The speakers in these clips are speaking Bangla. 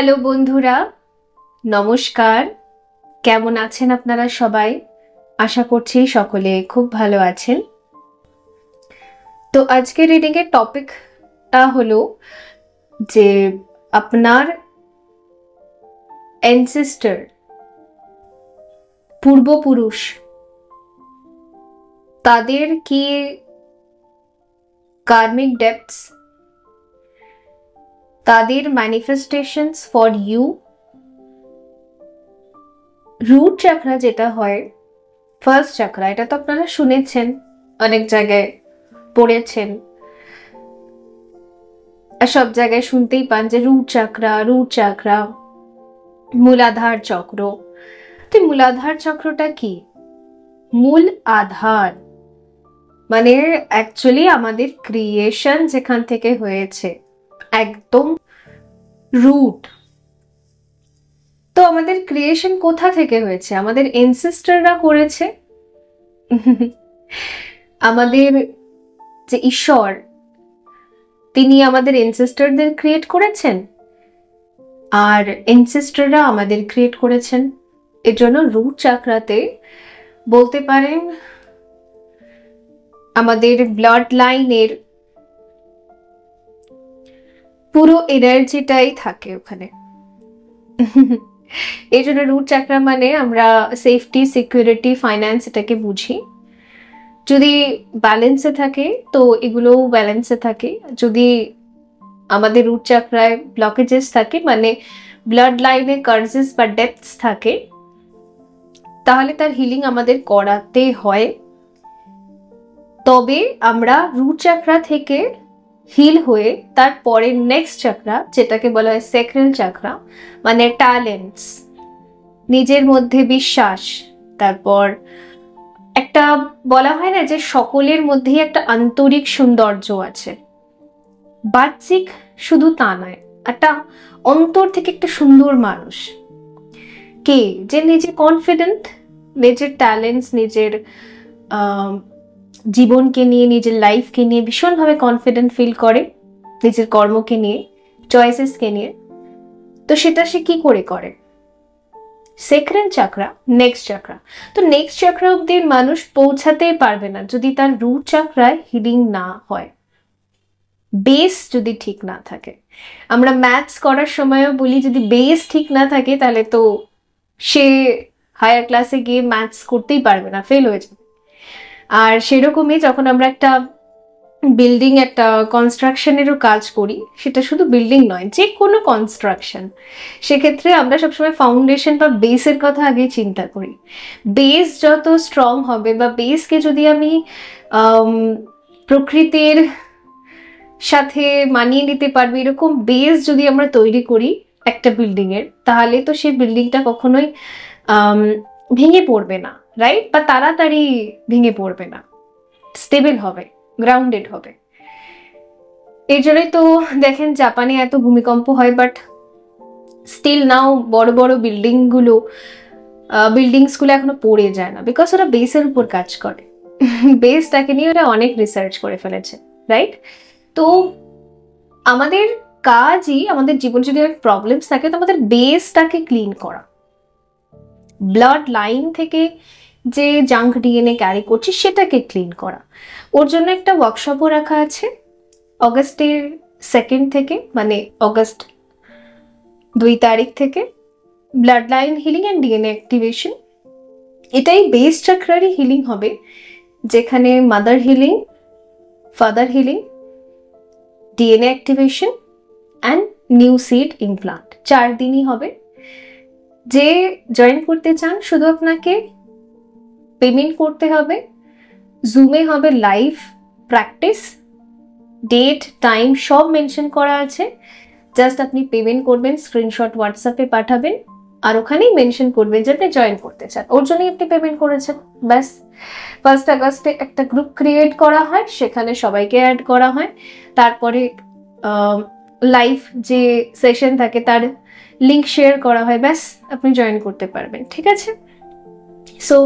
হ্যালো বন্ধুরা, নমস্কার। কেমন আছেন আপনারা সবাই? আশা করছি সকলে খুব ভালো আছেন। তো আজকে রিডিং এর টপিকটা হলো যে আপনার অ্যানসেস্টর, পূর্বপুরুষ, তাদের কি কার্মিক ডেপথস, তাদের ম্যানিফেস্টেশনস ফর ইউ। রুট চাকরা যেটা হয়, ফার্স্ট চাকরা, এটা তো আপনারা শুনেছেন, অনেক জায়গায় পড়েছেন, আর সব জায়গায় শুনতেই পান যে রুট চাকরা, মূলাধার চক্র। তো মূলাধার চক্রটা কি? মূল আধার মানে অ্যাকচুয়ালি আমাদের ক্রিয়েশন যেখান থেকে হয়েছে, একদম রুট। তো আমাদের ক্রিয়েশন কোথা থেকে হয়েছে? আমাদের এনসেস্টররা করেছে। আমাদের যে ঈশ্বর, তিনি আমাদের এনসেস্টরদের ক্রিয়েট করেছেন, আর এনসেস্টররা আমাদের ক্রিয়েট করেছেন। এর জন্য রুট চাকরাতে বলতে পারেন আমাদের ব্লাড লাইনের পুরো এনার্জিটাই থাকে ওখানে। এই জন্য রুট চাকরা মানে আমরা সেফটি, সিকিউরিটি, ফাইন্যান্স এটাকে বুঝি। যদি ব্যালেন্সে থাকে তো এগুলোও ব্যালেন্সে থাকে। যদি আমাদের রুট চাকরায় ব্লকেজেস থাকে, মানে ব্লাড লাইনে কার্জেস বা ডেপথস থাকে, তাহলে তার হিলিং আমাদের করাতে হয়। তবে আমরা রুট চাকরা থেকে হিল হয়ে তারপরে নেক্সট চাকরা, যেটাকে বলা হয় স্যাক্রাল চাকরা, মানে ট্যালেন্টস, নিজের মধ্যে বিশ্বাস, তারপর একটা বলা হয় না যে সকলের মধ্যেই একটা আন্তরিক সৌন্দর্য আছে, বাহ্যিক শুধু তা নয়, একটা অন্তর থেকে একটা সুন্দর মানুষ কে, যে নিজে কনফিডেন্ট, নিজের ট্যালেন্টস, নিজের জীবনকে নিয়ে, নিজের লাইফকে নিয়ে ভীষণভাবে কনফিডেন্ট ফিল করে, নিজের কর্মকে নিয়ে, চয়েসেসকে নিয়ে। তো সেটা সে কি করে করে? সেক্রেল চাকরা, নেক্সট চাকরা। তো নেক্সট চাকরা অব্দি মানুষ পৌঁছাতেই পারবে না যদি তার রুট চাকরায় হিলিং না হয়, বেস যদি ঠিক না থাকে। আমরা ম্যাথস করার সময়ও বলি যদি বেস ঠিক না থাকে তাহলে তো সে হায়ার ক্লাসে গিয়ে ম্যাথস করতেই পারবে না, ফেল হয়ে যাবে। আর সেরকমই যখন আমরা একটা বিল্ডিং, একটা কনস্ট্রাকশনেরও কাজ করি, সেটা শুধু বিল্ডিং নয়, যে কোনো কনস্ট্রাকশন, সেক্ষেত্রে আমরা সবসময় ফাউন্ডেশন বা বেসের কথা আগে চিন্তা করি। বেস যত স্ট্রং হবে, বা বেসকে যদি আমি প্রকৃতির সাথে মানিয়ে নিতে পারবো, এরকম বেস যদি আমরা তৈরি করি একটা বিল্ডিংয়ের, তাহলে তো সেই বিল্ডিংটা কখনোই ভেঙে পড়বে না, রাইট? বা তাড়াতাড়ি ভেঙে পড়বে না, স্টেবল হবে, গ্রাউন্ডেড হবে। এর জন্যই তো দেখেন জাপানে এত ভূমিকম্প হয়, বাট স্টিল নাও বড় বড় বিল্ডিংসগুলো এখনো পড়ে যায় না, বিকজ ওরা বেসের উপর কাজ করে। বেসটাকে নিয়ে ওরা অনেক রিসার্চ করে ফেলেছে, রাইট? তো আমাদের কাজই, আমাদের জীবন যদি অনেক প্রবলেমস থাকে, তো আমাদের বেসটাকে ক্লিন করা। ব্লাড লাইন থেকে যে জাঙ্ক ডিএনএ ক্যারি করছি সেটাকে ক্লিন করা। ওর জন্য একটা ওয়ার্কশপও রাখা আছে অগস্টের 2 থেকে, মানে অগস্ট 2 তারিখ থেকে, blood line healing and DNA activation. এটাই বেস চাকরারই হিলিং হবে, যেখানে mother healing, father healing, DNA activation and new seed implant 4 দিনই হবে। যে জয়েন করতে চান, শুধু আপনাকে পেমেন্ট করতে হবে। জুমে হবে লাইভ প্র্যাকটিস, ডেট, টাইম সব মেনশন করা আছে। জাস্ট আপনি পেমেন্ট করবেন, স্ক্রিনশট হোয়াটসঅ্যাপে পাঠাবেন, আর ওখানেই মেনশন করবেন যে আপনি জয়েন করতে চান। ওর জন্যই আপনি পেমেন্ট করেছেন, ব্যাস। 1 আগস্টে একটা গ্রুপ ক্রিয়েট করা হয়, সেখানে সবাইকে অ্যাড করা হয়। তারপরে লাইভ যে সেশন থাকে তার লিঙ্ক শেয়ার করা হয়, ব্যাস আপনি জয়েন করতে পারবেন, ঠিক আছে? সো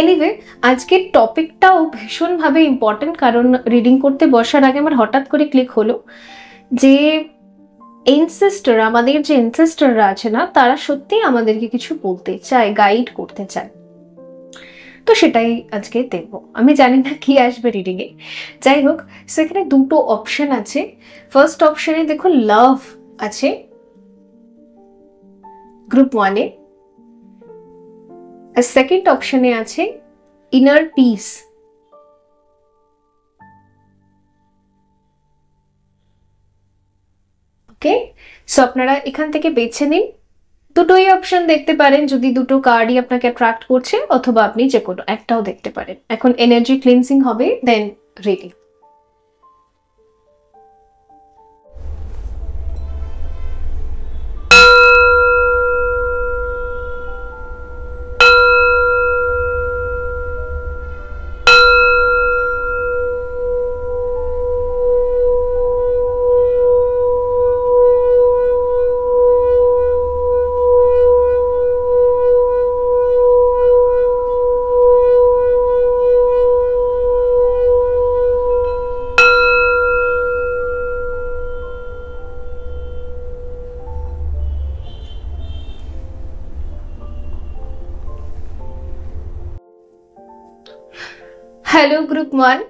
এনিওয়ে, আজকের টপিকটাও ভীষণভাবে ইম্পর্টেন্ট, কারণ রিডিং করতে বসার আগে আমার হঠাৎ করে ক্লিক হলো যে এনসেস্টর, আমাদের যে এনসেস্টররা আছে না, তারা সত্যি আমাদেরকে কিছু বলতে চায়, গাইড করতে চায়। তো সেটাই আজকে দেখবো। আমি জানি না কি আসবে রিডিং এ, যাই হোক। সেখানে দুটো অপশন আছে। ফার্স্ট অপশনে দেখো লাভ আছে গ্রুপ 1 এ, আর সেকেন্ড অপশনে আছে ইনার পিস। ওকে, সো আপনারা এখান থেকে বেছে নিন। দুটোই অপশন দেখতে পারেন যদি দুটো কার্ডই আপনাকে অ্যাট্রাক্ট করছে, অথবা আপনি যে কোনো একটাও দেখতে পারেন। এখন এনার্জি ক্লিনসিং হবে, দেন রিডিং। হ্যালো গ্রুপ 1,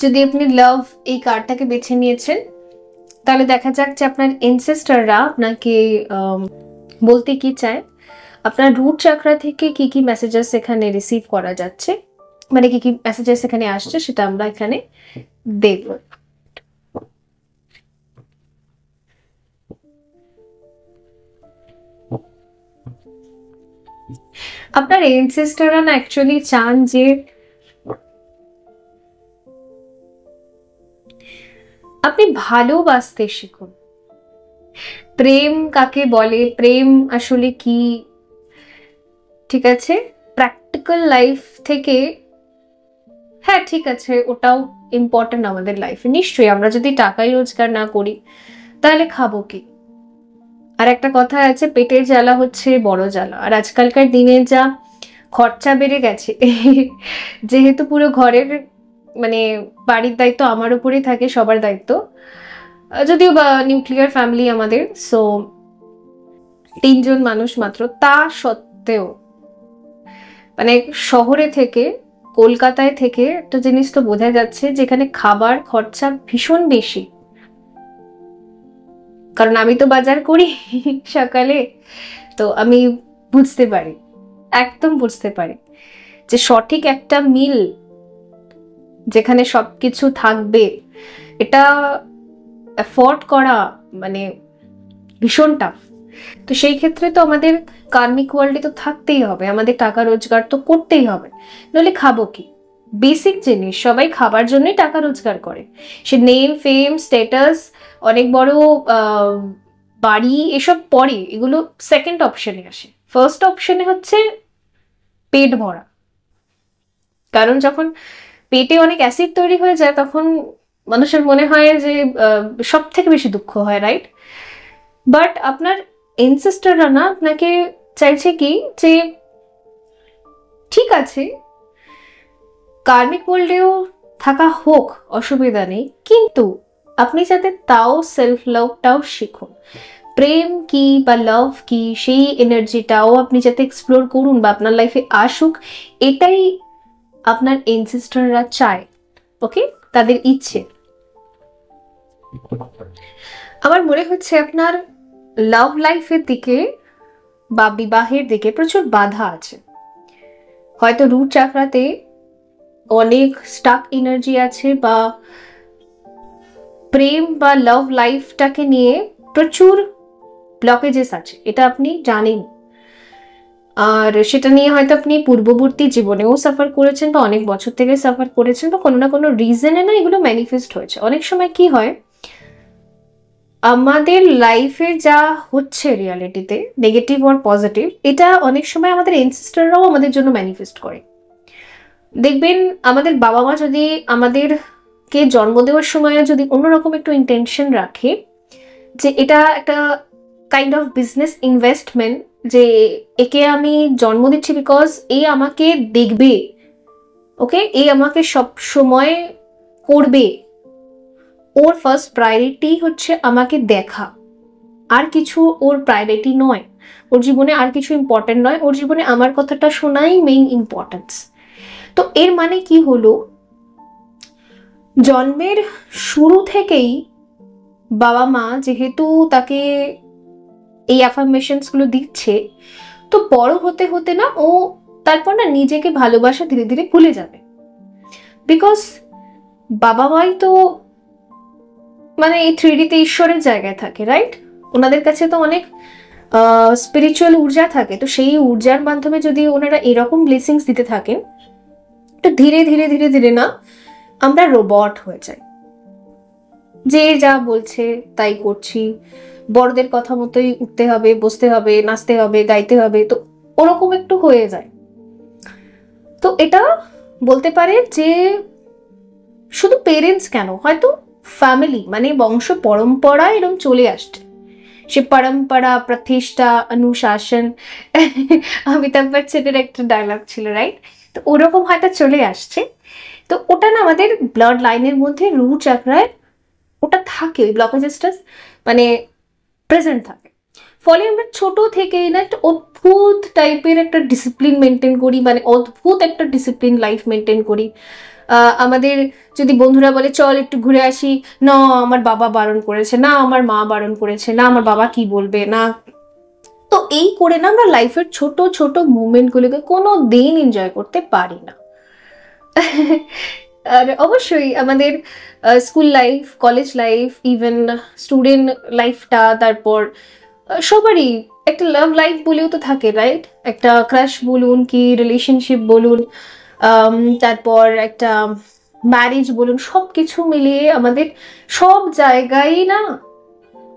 যদি আপনি লাভ এই কার্ডটাকে বেছে নিয়েছেন, তাহলে দেখা যাক যে আপনার এনসেস্টররা আপনাকে বলতে কি চায়, আপনার রুট চাকরা থেকে কি কি মেসেজেস এখানে রিসিভ করা যাচ্ছে, মানে কি কি মেসেজেস এখানে আসছে, সেটা আমরা এখানে দেখব। আপনার এনসেস্টররা না অ্যাকচুয়ালি চান যে আপনি ভালোবাসতে শিখুন। প্রেম কাকে বলে, প্রেম আসলে কি, ঠিক আছে, প্র্যাকটিক্যাল লাইফ থেকে, হ্যাঁ ঠিক আছে, ওটাও ইম্পর্টেন্ট আমাদের লাইফে নিশ্চয়ই। আমরা যদি টাকাই রোজগার না করি তাহলে খাবো কি? আর একটা কথা আছে, পেটের জ্বালা হচ্ছে বড় জ্বালা। আর আজকালকার দিনে যা খরচা বেড়ে গেছে, যেহেতু পুরো ঘরের মানে বাড়ির দায়িত্ব আমার উপরেই থাকে, সবার দায়িত্ব, যদিও বা নিউক্লিয়ার ফ্যামিলি আমাদের, সো 3 জন মানুষ মাত্র, তা সত্ত্বেও মানে শহরে থেকে, কলকাতায় থেকে একটা জিনিস তো বোঝা যাচ্ছে যেখানে খাবার খরচা ভীষণ বেশি। কারণ আমি তো বাজার করি সকালে, তো আমি বুঝতে পারি, একদম বুঝতে পারি যে সঠিক একটা মিল যেখানে সবকিছু থাকবে, এটা অ্যাফোর্ড করা মানে ভীষণ টাফ। তো সেই ক্ষেত্রে তো আমাদের কার্মিক ওয়ার্ল্ডে তো থাকতেই হবে, আমাদের টাকা রোজগার তো করতেই হবে, নইলে খাবো কি? বেসিক জিনিস, সবাই খাবার জন্যই টাকা রোজগার করে। সে নেম ফেম স্ট্যাটাস, অনেক বড় বাড়ি, এসব পরে, এগুলো সেকেন্ড অপশনে আসে। ফার্স্ট অপশনে হচ্ছে পেট ভরা। কারণ যখন পেটে অনেক অ্যাসিড তৈরি হয়ে যায়, তখন মানুষের মনে হয় যে সব থেকে বেশি দুঃখ হয়, রাইট? বাট আপনার এনসেস্টররা না আপনাকে চাইছে কি, যে ঠিক আছে কার্মিক ওয়ার্ল্ডেও থাকা হোক, অসুবিধা নেই, কিন্তু আপনি যাতে তাও সেলফ লাভটাও শিখুন। প্রেম কি বা লাভ কি, সেই এনার্জিটাও আপনি যাতে এক্সপ্লোর করুন বা আপনার লাইফে আসুক, এটাই আপনার এনসেস্টররা চায়। ওকে, তাদের ইচ্ছে। আমার মনে হচ্ছে আপনার লাভ লাইফের দিকে বা বিবাহের দিকে প্রচুর বাধা আছে। হয়তো রুট চাকরাতে অনেক স্টাক এনার্জি আছে, বা প্রেম বা লাভ লাইফটাকে নিয়ে প্রচুর ব্লকেজেস আছে, এটা আপনি জানেন। আর সেটা নিয়ে হয়তো আপনি পূর্ববর্তী জীবনেও সাফার করেছেন, বা অনেক বছর থেকে সাফার করেছেন, বা কোনো না কোনো রিজনে না এগুলো ম্যানিফেস্ট হয়েছে। অনেক সময় কি হয়, আমাদের লাইফে যা হচ্ছে রিয়ালিটিতে, নেগেটিভ আর পজিটিভ, এটা অনেক সময় আমাদের এনসেস্টররাও আমাদের জন্য ম্যানিফেস্ট করে। দেখবেন আমাদের বাবা মা যদি আমাদেরকে জন্ম দেওয়ার সময় যদি অন্যরকম একটু ইন্টেনশন রাখে, যে এটা একটা কাইন্ড অফ বিজনেস ইনভেস্টমেন্ট, যে একে আমি জন্ম দিচ্ছি বিকজ এ আমাকে দেখবে, ওকে, এ আমাকে সব সময় করবে, ওর ফার্স্ট প্রায়োরিটি হচ্ছে আমাকে দেখা, আর কিছু ওর প্রায়োরিটি নয়, ওর জীবনে আর কিছু ইম্পর্টেন্ট নয়, ওর জীবনে আমার কথাটা শোনাই মেইন ইম্পর্টেন্স। তো এর মানে কি হলো, জন্মের শুরু থেকেই বাবা মা যেহেতু তাকে এই অ্যাফার্মেশনস গুলো দিচ্ছে, তো বড় হতে হতে না ও তারপর না নিজেকে ভালোবাসা ধীরে ধীরে ভুলে যাবে। বিকজ বাবা মাই তো মানে এই 3D-তে ঈশ্বরের জায়গায় থাকে, রাইট? ওনাদের কাছে তো অনেক স্পিরিচুয়াল ঊর্জা থাকে, তো সেই ঊর্জার মাধ্যমে যদি ওনারা এরকম ব্লেসিংস দিতে থাকেন, তো ধীরে ধীরে ধীরে ধীরে না আমরা রোবট হয়ে যাই, যে যা বলছে তাই করছি, বড়দের কথা মতোই উঠতে হবে, বসতে হবে, নাচতে হবে, গাইতে হবে, তো ওরকম একটু হয়ে যায়। তো এটা বলতে পারে যে শুধু পেরেন্টস কেন, হয়তো ফ্যামিলি মানে বংশ পরম্পরা এরকম চলে আসছে, সে পরম্পরা, প্রতিষ্ঠা, অনুশাসন, অমিতাভ বচ্চনের একটা ডায়লগ ছিল, রাইট? তো ওরকম হয়তো চলে আসছে। তো ওটা না আমাদের ব্লাড লাইনের মধ্যে রুট চাকরায় ওটা থাকে, ওই ব্লকেজেসটা মানে প্রেজেন্ট থাকে। ফলে আমরা ছোট থেকেই না একটা অদ্ভুত টাইপের একটা ডিসিপ্লিন মেনটেন করি, মানে অদ্ভুত একটা ডিসিপ্লিন লাইফ মেনটেন করি। আমাদের যদি বন্ধুরা বলে চল একটু ঘুরে আসি, না আমার বাবা বারণ করেছে, না আমার মা বারণ করেছে, না আমার বাবা কি বলবে, না। তো এই করে না আমরা লাইফের ছোট ছোট মুভমেন্টগুলোকে কোনো দিন এনজয় করতে পারি না। আর অবশ্যই আমাদের school life, college life, even student লাইফটা, তারপর সবারই একটা লাভ লাইফ বলেও তো থাকে, রাইট? একটা ক্রাশ বলুন কি রিলেশনশিপ বলুন, তারপর একটা ম্যারেজ বলুন, সব কিছু মিলিয়ে আমাদের সব জায়গায় না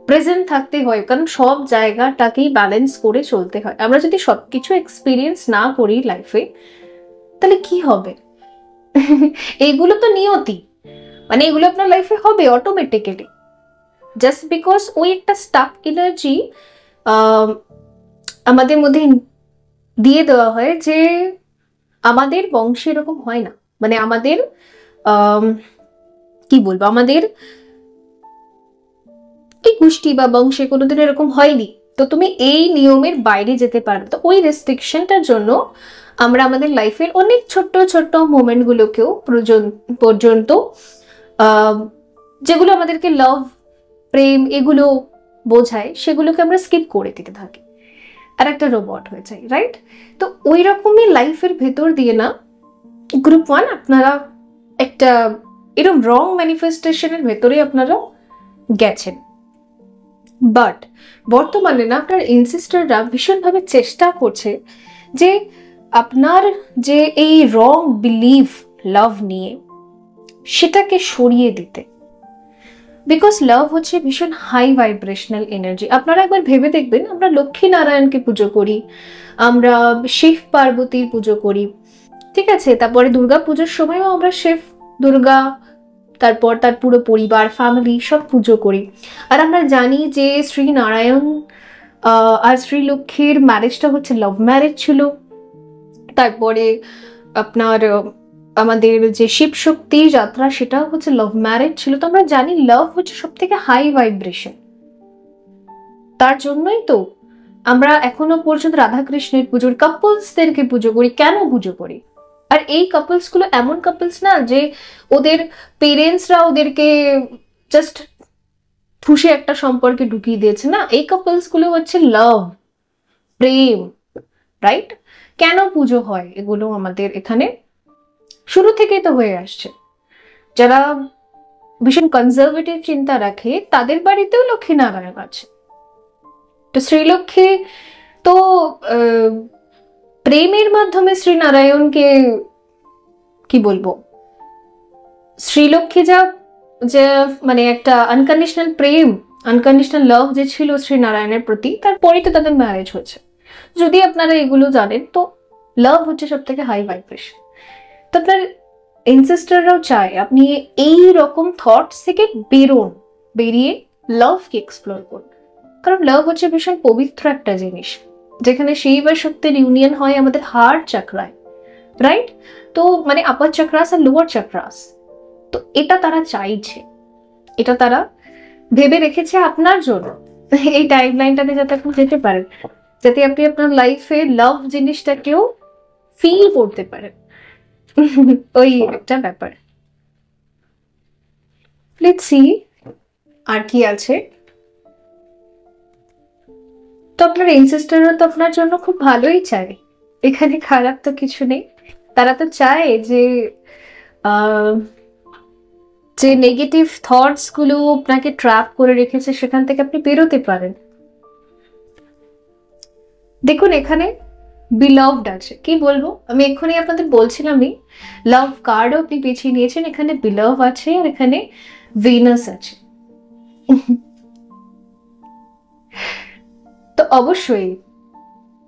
প্রেজেন্ট থাকতে হয়, কারণ সব জায়গাটাকেই ব্যালেন্স করে চলতে হয়। আমরা যদি সবকিছু এক্সপিরিয়েন্স না করি লাইফে, তাহলে কি হবে? এগুলো তো নিয়তি, মানে এগুলো আপনার লাইফে হবে অটোমেটিক্যালি, জাস্ট বিকজ ওই একটা স্টাক এনার্জি আমাদের মধ্যে দিয়ে দেওয়া হয় যে আমাদের বংশে এরকম হয় না, মানে আমাদের কি বলবো, আমাদের এই গোষ্ঠী বা বংশে কোনোদিন এরকম হয়নি, তো তুমি এই নিয়মের বাইরে যেতে পারবে। তো ওই রেস্ট্রিকশনটার জন্য আমরা আমাদের লাইফের অনেক ছোট্ট ছোট্ট মোমেন্টগুলোকেও পর্যন্ত যেগুলো আমাদেরকে লাভ, প্রেম এগুলো বোঝায়, সেগুলোকে আমরা স্কিপ করে দিতে থাকি আর একটা রোবট হয়ে যাই, রাইট? তো ওই রকমই লাইফের ভেতর দিয়ে না গ্রুপ 1 আপনারা একটা এরকম রং ম্যানিফেস্টেশনের ভেতরে আপনারা গেছেন। বাট বর্তমানে না আপনার এনসেস্টররা ভীষণভাবে চেষ্টা করছে যে আপনার যে এই রং বিলিভ লাভ নিয়ে সেটাকে সরিয়ে দিতে। বিকজ লাভ হচ্ছে ভীষণ হাই ভাইব্রেশনাল এনার্জি। আপনারা একবার ভেবে দেখবেন, আমরা লক্ষ্মী নারায়ণকে পুজো করি, আমরা শিব পার্বতীর পুজো করি, ঠিক আছে? তারপরে দুর্গা পুজোর সময়ও আমরা শিব, দুর্গা, তারপর তার পুরো পরিবার, ফ্যামিলি সব পুজো করি। আর আমরা জানি যে শ্রী নারায়ণ আর শ্রী লক্ষ্মীর ম্যারেজটা হচ্ছে লাভ ম্যারেজ ছিল। তারপরে আপনার আমাদের যে শিব শক্তির যাত্রা সেটা হচ্ছে লাভ ম্যারেজ ছিল। তো আমরা জানি লাভ হচ্ছে সব থেকে হাই ভাইব্রেশন, তার জন্যই তো আমরা এখনো পর্যন্ত রাধাকৃষ্ণের পুজোর কাপলসদেরকে পুজো করি। কেন পুজো করি? আর এই কাপলস গুলো এমন কাপলস না যে ওদের পেরেন্টসরা ওদেরকে জাস্ট ঠুসে একটা সম্পর্কে ঢুকিয়ে দিয়েছে, না, এই কাপলস গুলো হচ্ছে লাভ, প্রেম, রাইট? কেন পুজো হয় এগুলো আমাদের এখানে শুরু থেকেই তো হয়ে আসছে। যারা ভীষণ কনজারভেটিভ চিন্তা রাখে তাদের বাড়িতেও লক্ষ্মী নারায়ণ আছে। তো শ্রীলক্ষ্মী তো প্রেমের মাধ্যমে শ্রী নারায়ণকে কি বলবো, শ্রীলক্ষ্মী যে মানে একটা আনকন্ডিশনাল প্রেম, আনকন্ডিশনাল লাভ যে ছিল শ্রী নারায়ণের প্রতি, তারপরেই তো তাদের ম্যারেজ হয়েছে। যদি আপনারা এগুলো জানেন, তো লাভ হচ্ছে সব থেকে হাই ভাইব্রেশন। তো আপনার এনসেস্টররাও চায় আপনি এই রকম থটস থেকে বেরিয়ে লাভকে এক্সপ্লোর করুন। কারণ লাভ হচ্ছে ভীষণ পবিত্র একটা জিনিস, যেখানে শিব আর শক্তির ইউনিয়ন হয় আমাদের হার্ট চাকরায়, রাইট? তো মানে আপার চাকরাস আর লোয়ার চাকরাস, তো এটা তারা চাইছে, এটা তারা ভেবে রেখেছে আপনার জন্য। এই টাইম লাইনটাতে যাতে আপনি যেতে পারেন, যাতে আপনি আপনার লাইফে লাভ জিনিসটাকেও ফিল করতে পারেন, ওই একটা ব্যাপার। লেটস সি আর কি আছে। তো আপনার এনসেস্টররা তো আপনার জন্য খুব ভালোই চায়, এখানে খারাপ তো কিছু নেই। তারা তো চায় যে যে নেগেটিভ থটস গুলো আপনাকে ট্র্যাপ করে রেখেছে সেখান থেকে আপনি বেরোতে পারেন। দেখুন এখানে বিলভড আছে, কি বলবো, আমি এক্ষুনি আপনাদের বলছিলামই লাভ কার্ডও আপনি পেছিয়ে নিয়েছেন, এখানে বিলভ আছে আর এখানে ভিনাস আছে। তো অবশ্যই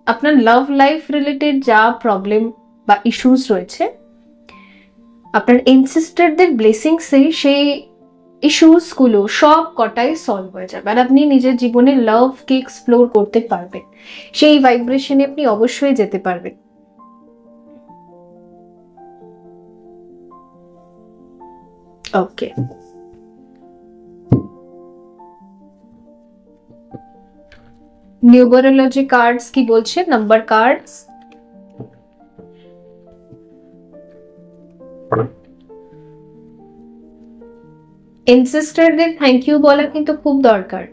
আপনার লাভ লাইফ রিলেটেড যা প্রবলেম বা ইস্যুস রয়েছে, আপনার এনসেস্টরদের ব্লেসিংসে সেই ইস্যুস গুলো সব কটাই সলভ হয়ে যাবে, আর আপনি নিজের জীবনে লাভকে এক্সপ্লোর করতে পারবেন, সেই ভাইব্রেশনে আপনি অবশ্যই যেতে পারবেন। ওকে, নিউমারোলজি কার্ডস কি বলছে, নাম্বার কার্ডস। এনসেস্টরদের থ্যাংক ইউ বলা কিন্তু খুব দরকার,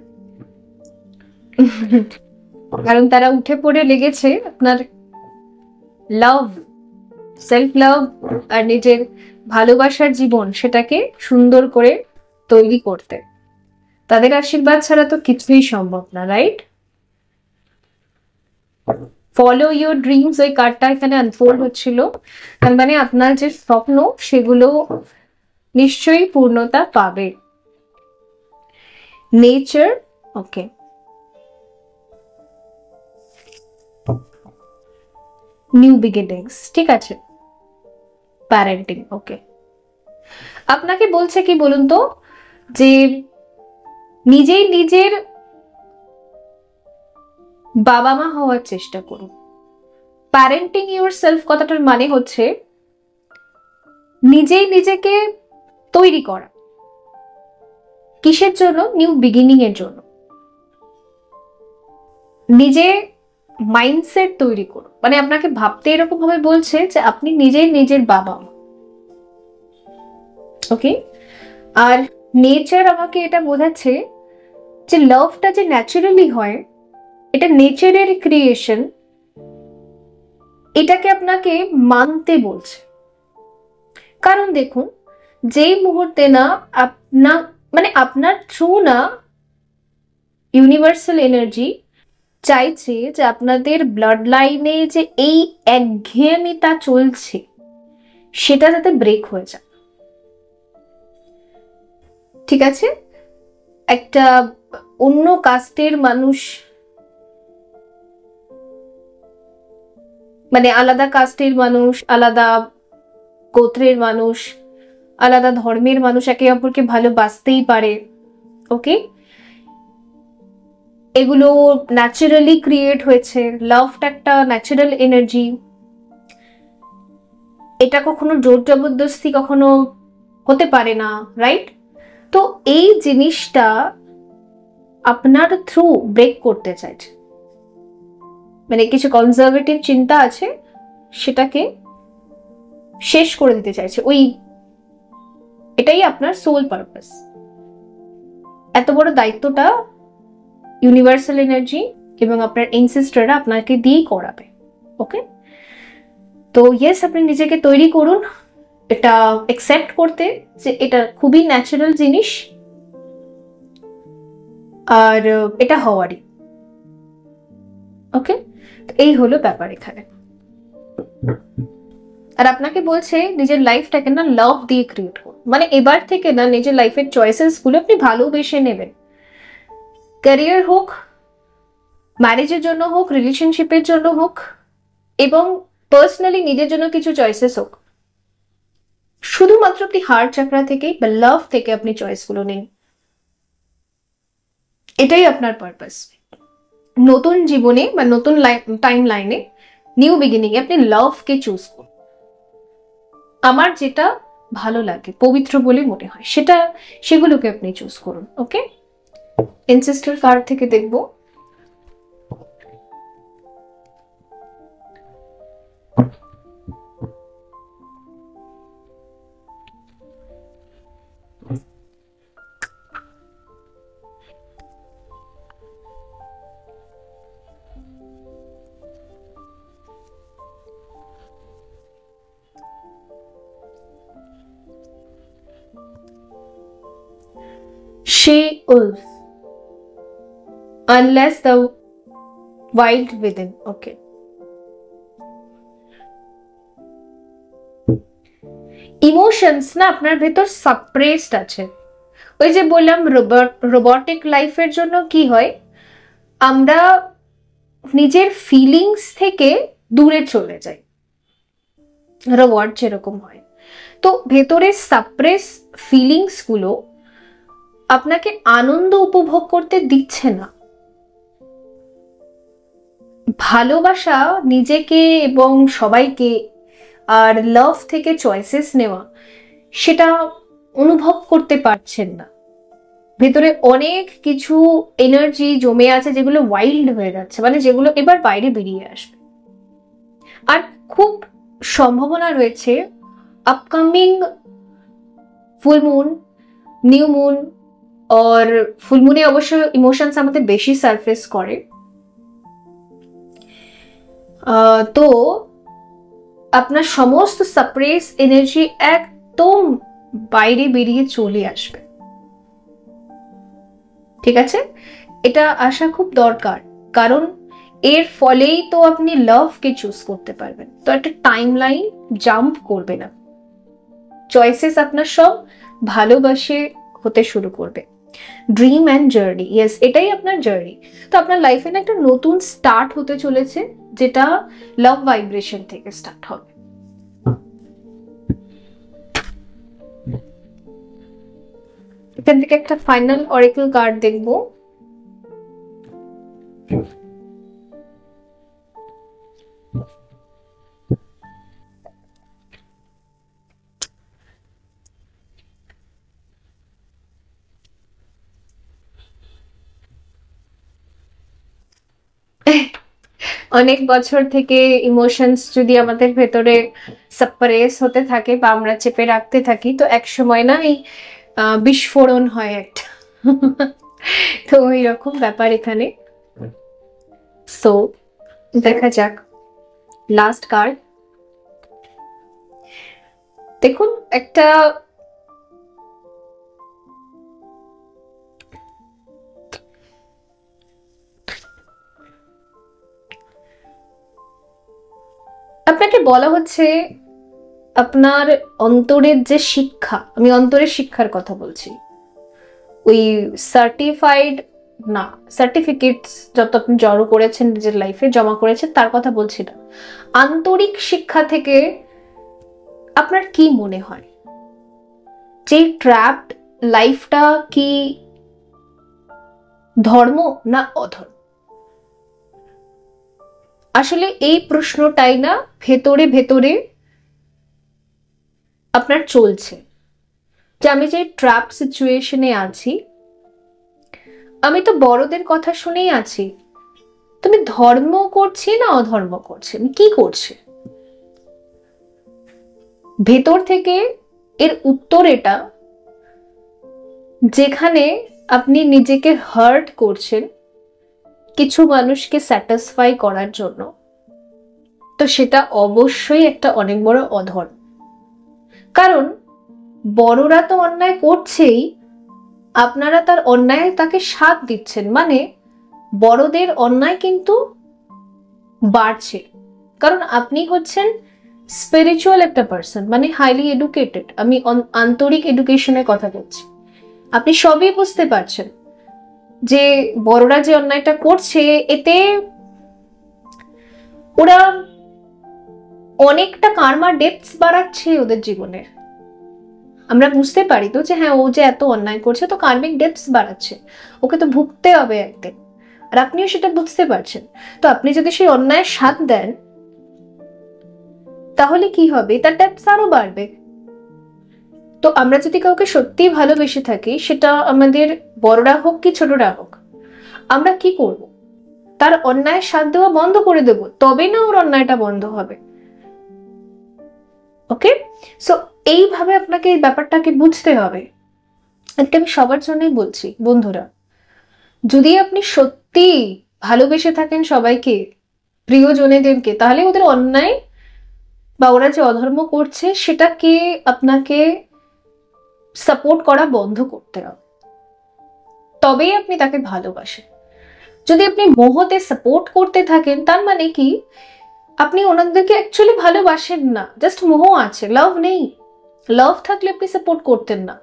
কারণ তারা উঠে পড়ে লেগেছে আপনার লাভ, সেলফ লাভ আর নিজের ভালোবাসার জীবন সেটাকে সুন্দর করে তৈরি করতে। তাদের আশীর্বাদ ছাড়া তো কিছুই সম্ভব না, রাইট? ফলো ইউর ড্রিমস, ওই কার্ডটা এখানে আনফোল্ড হচ্ছিল, তার মানে আপনার যে স্বপ্ন সেগুলো নিশ্চয়ই পূর্ণতা পাবে। নেচার, ওকে, নিউ বিগিনিংস, ঠিক আছে, প্যারেন্টিং, ওকে। আপনাকে বলছে কি বলুন তো, যে নিজেই নিজের বাবা মা হওয়ার চেষ্টা করুন। প্যারেন্টিং ইউর সেলফ কথাটার মানে হচ্ছে নিজেই নিজেকে তৈরি করা। কিসের জন্য? নিউ বিগিনিং এর জন্য। নিজে মাইন্ডসেট তৈরি করুন, মানে আপনাকে ভাবতে এরকম ভাবে বলছে যে আপনি নিজেই নিজের বাবা মা, ওকে। আর নেচার আমাকে এটা বোঝাচ্ছে যে লাভটা যে ন্যাচারালি হয়, এটা নেচারের ক্রিয়েশন, এটাকে আপনাকে মানতে বলছে। কারণ দেখুন, যেই মুহূর্তে না আপনার মানে আপনার থ্রু না ইউনিভার্সাল এনার্জি চাইছে যে আপনাদের ব্লাড লাইনে যে এই একঘেয়েমিতা চলছে সেটা যাতে ব্রেক হয়ে যায়, ঠিক আছে? একটা অন্য কাস্টের মানুষ, মানে আলাদা কাস্টের মানুষ, আলাদা গোত্রের মানুষ, আলাদা ধর্মের মানুষ একে অপরকে ভালোবাসতেই পারে, ওকে। এগুলো ন্যাচারালি ক্রিয়েট হয়েছে, লাভটা একটা ন্যাচারাল এনার্জি, এটা কখনো জোর জবরদস্তি কখনো হতে পারে না, রাইট? তো এই জিনিসটা আপনার থ্রু ব্রেক করতে চাইছে, মানে কিছু কনজারভেটিভ চিন্তা আছে সেটাকে শেষ করে দিতে চাইছে, ওই এটাই আপনার সোল পারপাস। এত বড় দায়িত্বটা ইউনিভার্সাল এনার্জি এবং আপনার এনসেস্টররা আপনাকে দিয়েই করাবে, ওকে। তো ইয়েস, আপনি নিজেকে তৈরি করুন এটা অ্যাকসেপ্ট করতে যে এটা খুবই ন্যাচারাল জিনিস, আর এটা হওয়ারই, ওকে। এই হলো ব্যাপার এখানে। আর আপনাকে বলছে নিজের লাইফটাকে না লাভ দিয়ে ক্রিয়েট করুন, মানে এবার থেকে না নিজের লাইফের চয়েসেস গুলো আপনি ভালোবেসে নেবেন। ক্যারিয়ার হোক, ম্যারেজের জন্য হোক, রিলেশনশিপের জন্য হোক, এবং পার্সোনালি নিজের জন্য কিছু চয়েসেস হোক, শুধুমাত্র আপনি হার্ট চাকরা থেকেই বা লাভ থেকে আপনি চয়েসগুলো নিন, এটাই আপনার পারপাস। নতুন জীবনে বা নতুন টাইম লাইনে, নিউ বিগিনিং এ আপনি লাভকে চুজ করুন। আমার যেটা ভালো লাগে, পবিত্র বলে মনে হয়, সেগুলোকে আপনি চুজ করুন, ওকে। এনসেস্টর কার্ড থেকে দেখবো। She wolf, unless the wild within. Okay. Emotions না আপনার ভেতর সাপ্রেসড আছে। ওই যে বললাম রোবটিক লাইফের জন্য কি হয়, আমরা নিজের ফিলিংস থেকে দূরে চলে যাই, রোবট যেরকম হয়। তো ভেতরের সাপ্রেস ফিলিংস গুলো আপনাকে আনন্দ উপভোগ করতে দিচ্ছে না। ভালোবাসা, নিজেকে এবং সবাইকে, আর লাভ থেকে চয়েসেস নেওয়া, সেটা অনুভব করতে পারছেন না। ভেতরে অনেক কিছু এনার্জি জমে আছে যেগুলো ওয়াইল্ড হয়ে যাচ্ছে, মানে যেগুলো এবার বাইরে বেরিয়ে আসবে। আর খুব সম্ভাবনা রয়েছে upcoming full moon, new moon, আর ফুল মুনে অবশ্য ইমোশনস আমাদের বেশি সারফেস করে। তো আপনার সমস্ত সাপ্রেস এনার্জি একদম বাইরে বেরিয়ে চলে আসবে, ঠিক আছে? এটা আসা খুব দরকার, কারণ এর ফলেই তো আপনি লাভকে চুজ করতে পারবেন। তো একটা টাইম লাইন জাম্প করবে না, চয়েসেস আপনার সব ভালোবাসে হতে শুরু করবে। ড্রিম অ্যান্ড জার্নি, ইয়েস, এটাই আপনার জার্নি। তো আপনার লাইফে না একটা নতুন স্টার্ট হতে চলেছে, যেটা লাভ ভাইব্রেশন থেকে স্টার্ট হবে। এখান থেকে একটা ফাইনাল অরেকল কার্ড দেখবো। অনেক বছর থেকে ইমোশনস যদি আমাদের ভেতরে সাপ্রেস হতে থাকে বা আমরা চেপে রাখতে থাকি, তো এক সময় না এই বিস্ফোরণ হয় একটা। তো ওই রকম ব্যাপার এখানে। সো দেখা যাক লাস্ট কার্ড। দেখুন, একটা আপনাকে বলা হচ্ছে আপনার অন্তরের যে শিক্ষা, আমি অন্তরের শিক্ষার কথা বলছি, ওই সার্টিফাইড না, সার্টিফিকেটস যত আপনি জড়ো করেছেন নিজের লাইফে, জমা করেছেন, তার কথা বলছি না। আন্তরিক শিক্ষা থেকে আপনার কি মনে হয় যে ট্র্যাপড লাইফটা কি ধর্ম না অধর্ম? আসলে এই প্রশ্নটাই না ভেতরে ভেতরে আপনার চলছে, যে আমি যে ট্র্যাপ সিচুয়েশনে আছি, আমি তো বড়দের কথা শুনেই আছি, তুমি ধর্ম করছি না অধর্ম করছি, আমি কি করছি? ভেতর থেকে এর উত্তর এটা, যেখানে আপনি নিজেকে হার্ট করছেন কিছু মানুষকে স্যাটিসফাই করার জন্য, তো সেটা অবশ্যই একটা অনেক বড় অধর্ম। কারণ বড়রা তো অন্যায় করছেই, আপনারা তার অন্যায় তাকে সাথ দিচ্ছেন, মানে বড়দের অন্যায় কিন্তু বাড়ছে। কারণ আপনি হচ্ছেন স্পিরিচুয়াল একটা পার্সন, মানে হাইলি এডুকেটেড। আমি আন্তরিক এডুকেশনের কথা বলছি। আপনি সবই বুঝতে পারছেন যে বড়রা যে অন্যায়টা করছে, এতে ওরা অনেকটা কার্মা ডেপথস বাড়াচ্ছে ওদের জীবনে। আমরা বুঝতে পারি তো যে হ্যাঁ, ও যে এত অন্যায় করছে, তো কার্মিক ডেপথস বাড়াচ্ছে, ওকে তো ভুগতে হবে একদিন। আর আপনিও সেটা বুঝতে পারছেন। তো আপনি যদি সেই অন্যায়ের সাথ দেন, তাহলে কি হবে? তার ডেপথস আরো বাড়বে। তো তো আমরা যদি কাউকে সত্যি ভালোবেসে থাকি, সেটা আমাদের বড়রা হোক কি ছোটরা হোক, আমরা কি করব? তার অন্যায় সাথ দেওয়া বন্ধ করে দেব, তবে না ওর অন্যায়টা বন্ধ হবে। ওকে, সো এইভাবে আপনাকে এই ব্যাপারটাকে বুঝতে হবে। এটা আমি সবার জন্যই বলছি বন্ধুরা, যদি আপনি সত্যি ভালোবেসে থাকেন সবাইকে, প্রিয়জনেদেরকে, তাহলে ওদের অন্যায় বা ওরা যে অধর্ম করছে সেটাকে আপনাকে সাপোর্ট করা বন্ধ করতে হবে, তবেই আপনি তাকে ভালোবাসেন। যদি আপনি মোহতে সাপোর্ট করতে থাকেন, তার মানে কি আপনি ওনাদেরকে অ্যাকচুয়ালি ভালোবাসেন না, জাস্ট মোহ আছে, লাভ নেই। লাভ থাকলে আপনি সাপোর্ট করতেন না।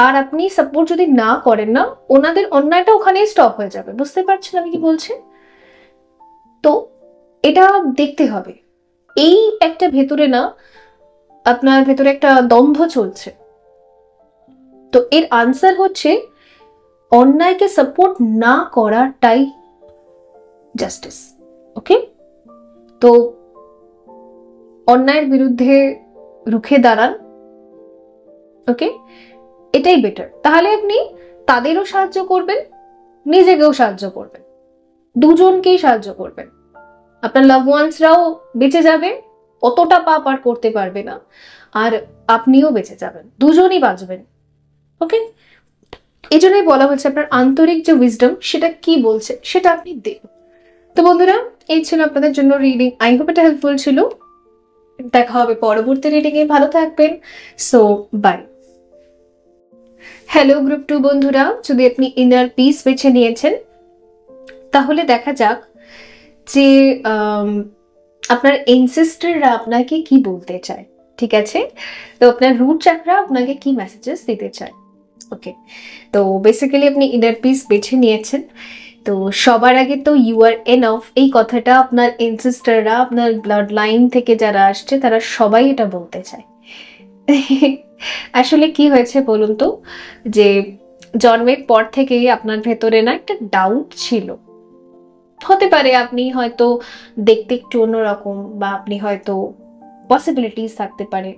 আর আপনি সাপোর্ট যদি না করেন না, ওনাদের অন্যায়টা ওখানেই স্টপ হয়ে যাবে। বুঝতে পারছেন আমি কি বলছি? তো এটা দেখতে হবে। এই একটা ভেতরে না, আপনার ভেতরে একটা দ্বন্দ্ব চলছে। তো এর আনসার হচ্ছে অন্যায়কে সাপোর্ট না করাটাই জাস্টিস। ওকে, তো অন্যায়ের বিরুদ্ধে রুখে দাঁড়ান। ওকে, এটাই বেটার। তাহলে আপনি তাদেরও সাহায্য করবেন, নিজেকেও সাহায্য করবেন, দুজনকেই সাহায্য করবেন। আপনার লাভ ওয়ান্সরাও বেঁচে যাবে, অতটা পাপ আর করতে পারবে না, আর আপনিও বেঁচে যাবেন, দুজনই বাঁচবেন। ওকে, এই জন্যই বলা হচ্ছে আপনার আন্তরিক যে উইজডম সেটা কি বলছে সেটা আপনি দেখুন। তো বন্ধুরা, এই ছিল আপনাদের জন্য রিডিং। আই হোপ এটা হেল্পফুল ছিল। দেখা হবে পরবর্তী রিডিং এ। ভালো থাকবেন। So by. হ্যালো গ্রুপ 2 বন্ধুরা, যদি আপনি ইনার পিস বেছে নিয়েছেন, তাহলে দেখা যাক যে আপনার এনসেস্টররা আপনাকে কি বলতে চায়। ঠিক আছে, তো আপনার রুট চাকরা আপনাকে কি মেসেজেস দিতে চায়। ওকে, তো বেসিক্যালি আপনি ইনার পিস বেছে নিয়েছেন। তো সবার আগে তো ইউ আর এনাফ, এই কথাটা আপনার এনসেস্টররা, আপনার ব্লাড লাইন থেকে যারা আসছে তারা সবাই এটা বলতে চায়। আসলে কি হয়েছে বলুন তো, যে জন্মের পর থেকেই আপনার ভেতরে না একটা ডাউট ছিল। হতে পারে আপনি হয়তো দেখতে একটু অন্যরকম, বা আপনি হয়তো পসিবিলিটিস থাকতে পারে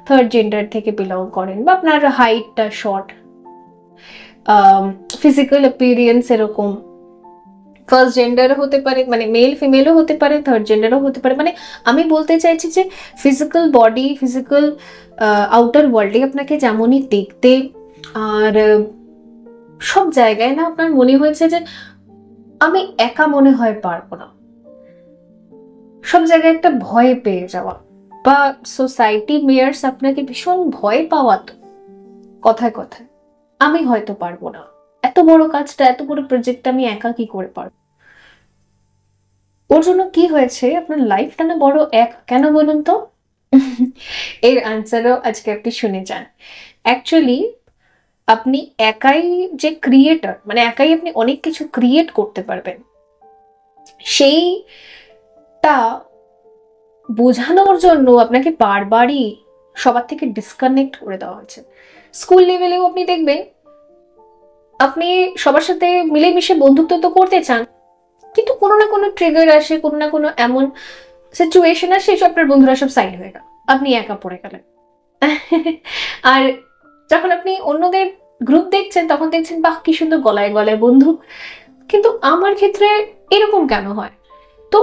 থার্ড জেন্ডার থেকে বিলং করেন, বা আপনার হাইটটা শর্ট, ফিজিক্যাল অ্যাপিয়ারেন্স এরকম। ফার্স্ট জেন্ডারও হতে পারে, মানে মেল ফিমেলও হতে পারে, থার্ড জেন্ডারও হতে পারে। মানে আমি বলতে চাইছি যে ফিজিক্যাল বডি, ফিজিক্যাল আউটার ওয়ার্ল্ডে আপনাকে যেমনই দেখতে, আর সব জায়গায় না আপনার মনে হয়েছে যে আমি একা মনে হয় পারবো না। সব জায়গায় একটা ভয় পেয়ে যাওয়া, বা সোসাইটি মেয়ার্স আপনাকে ভীষণ ভয় পাওয়া, তো কথায় কথায় আমি হয়তো পারবো না, এত বড় কাজটা, এত বড় প্রজেক্টটা আমি একা কি করে পারবো। ওর জন্য কি হয়েছে, আপনার লাইফটা না বড় এক কেন বলুন তো? এর আনসারও আজকে আপনি শুনে যান। অ্যাকচুয়ালি আপনি একাই যে ক্রিয়েটর, মানে একাই আপনি অনেক কিছু ক্রিয়েট করতে পারবেন, সেইটা বোঝানোর জন্য আপনাকে বারবারই সবার থেকে ডিসকানেক্ট করে দেওয়া হয়েছে। স্কুল লেভেলেও আপনি দেখবেন, আপনি সবার সাথে মিলেমিশে বন্ধুত্ব তো করতে চান, কিন্তু কোনো না কোনো ট্রিগার আসে, কোনো না কোনো এমন সিচুয়েশন আসে, আপনার বন্ধুরা সব সাইড হয়ে গেল, আপনি একা পড়ে গেলেন। আর যখন আপনি অন্যদের গ্রুপ দেখছেন, তখন দেখছেন বাহ কি সুন্দর গলায় গলায় বন্ধু, কিন্তু আমার ক্ষেত্রে এরকম কেন হয়? তো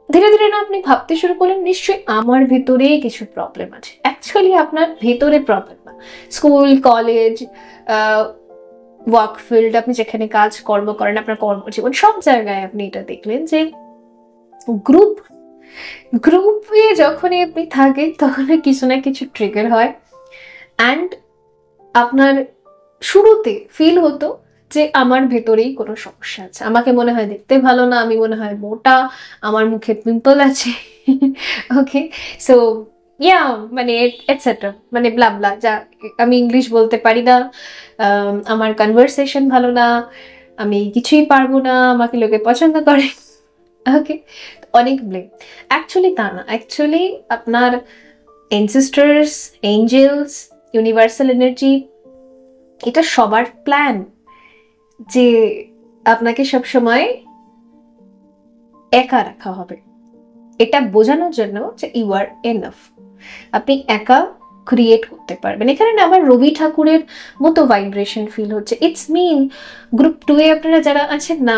ধীরে ধীরে না আপনি ভাবতে শুরু করলেন নিশ্চয়ই আমার ভেতরেই কিছু প্রবলেম আছে। অ্যাকচুয়ালি আপনার ভেতরে প্রবলেম না, স্কুল, কলেজ, ওয়ার্ক ফিল্ড, আপনি যেখানে কাজ কর্ম করেন, আপনার কর্মজীবন, সব জায়গায় আপনি এটা দেখলেন যে গ্রুপে যখনই আপনি থাকেন তখন কিছু না কিছু ট্রিগার হয়। অ্যান্ড আপনার শুরুতে ফিল হতো যে আমার ভেতরেই কোনো সমস্যা আছে, আমাকে মনে হয় দেখতে ভালো না, আমি মনে হয় মোটা, আমার মুখে পিম্পল আছে। ওকে, সো ইয়া, মানে এটসেট্রা, মানে ব্লাবলা, যা, আমি ইংলিশ বলতে পারি না, আমার কনভারসেশন ভালো না, আমি কিছুই পারবো না, আমাকে লোকে পছন্দ করে। ওকে, অনেক ব্লেম। অ্যাকচুয়ালি তা না, অ্যাকচুয়ালি আপনার এনসেস্টার্স, এঞ্জেলস, ইউনিভার্সাল এনার্জি, এটা সবার প্ল্যান যে আপনাকে সবসময় একা রাখা হবে, এটা বোঝানোর জন্য যে ইউ আর এনাফ। আপনি একা ক্রিয়েট করতে পারবেন। এখানে না আমার রবি ঠাকুরের মতো ভাইব্রেশন ফিল হচ্ছে। ইটস মিন গ্রুপ 2 এ আপনারা যারা আছেন না,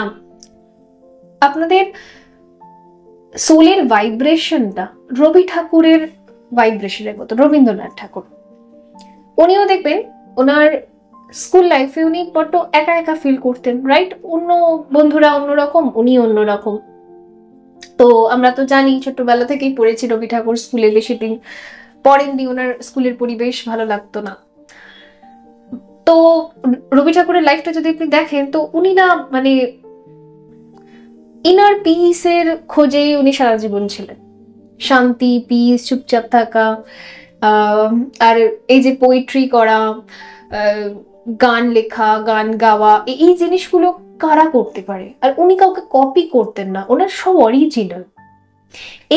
আপনাদের সোলের ভাইব্রেশনটা রবি ঠাকুরের ভাইব্রেশনের মতো। রবীন্দ্রনাথ ঠাকুর, উনিও দেখবেন ওনার স্কুল লাইফে উনি বড্ড একা একা ফিল করতেন, রাইট? অন্য বন্ধুরা অন্যরকম, উনি অন্যরকম। তো আমরা তো জানি, ছোট্টবেলা থেকেই পড়েছি রবি ঠাকুর স্কুলে বেশি দিন পড়েননি, ওনার স্কুলের পরিবেশ ভালো লাগতো না। তো রবি ঠাকুরের লাইফটা যদি আপনি দেখেন, তো উনি না মানে ইনার পিসের খোঁজেই উনি সারা জীবন ছিলেন। শান্তি, পিস, চুপচাপ থাকা, আর এই যে পোয়েট্রি করা, গান লেখা, গান গাওয়া, এই জিনিসগুলো কারা করতে পারে? আর উনি কাউকে কপি করতেন না, ওনার সব অরিজিনাল।